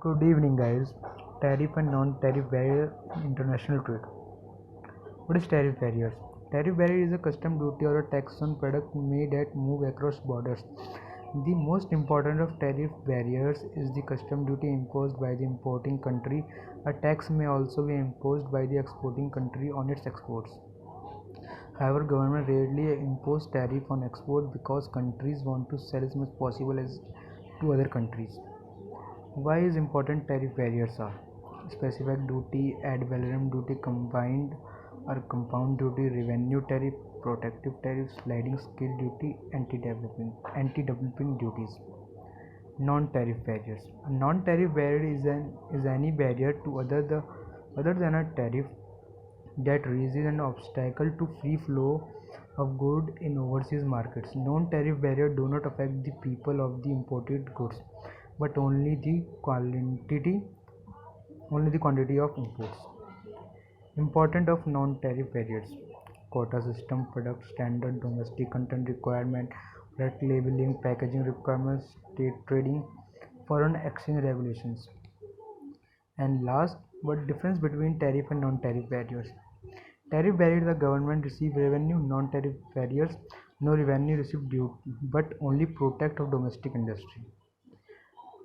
Good evening, guys. Tariff and non-tariff barrier in international trade. What is tariff barriers? Tariff barrier is a custom duty or a tax on product made that move across borders. The most important of tariff barriers is the custom duty imposed by the importing country. A tax may also be imposed by the exporting country on its exports. However, government rarely impose tariff on export because countries want to sell as much possible as to other countries. Why is important tariff barriers are specific duty, ad valorem duty, combined or compound duty, revenue tariff, protective tariff, sliding scale duty, anti-dumping duties. Non-tariff barriers. A non-tariff barrier is any barrier to other than a tariff that raises an obstacle to free flow of goods in overseas markets. Non-tariff barriers do not affect the people of the imported goods, but only the quantity of imports. Important of non-tariff barriers: quota system, product standard, domestic content requirement, product labeling, packaging requirements, state trading, foreign exchange regulations. And last, what difference between tariff and non-tariff barriers? Tariff barriers, the government receive revenue. Non-tariff barriers, no revenue received due, but only protect of domestic industry.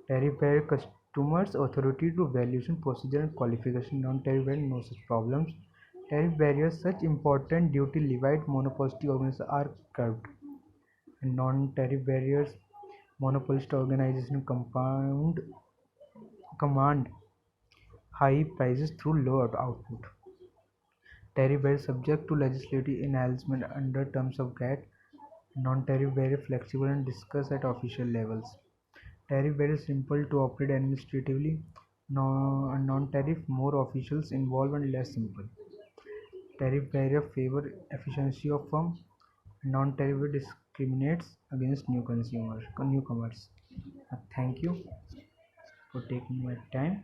Tariff barrier, customers authority to valuation procedure and qualification. Non-tariff barrier, no such problems. Tariff barriers, such important duty levied monopolistic organizations are curbed. And non-tariff barriers, monopolistic organization command high prices through low output. Tariff barrier subject to legislative enhancement under terms of GATT. Non-tariff barrier flexible and discussed at official levels. Tariff barrier simple to operate administratively. Non-tariff more officials involved and less simple. Tariff barrier favor efficiency of firm. Non-tariff discriminates against newcomers. Thank you for taking my time.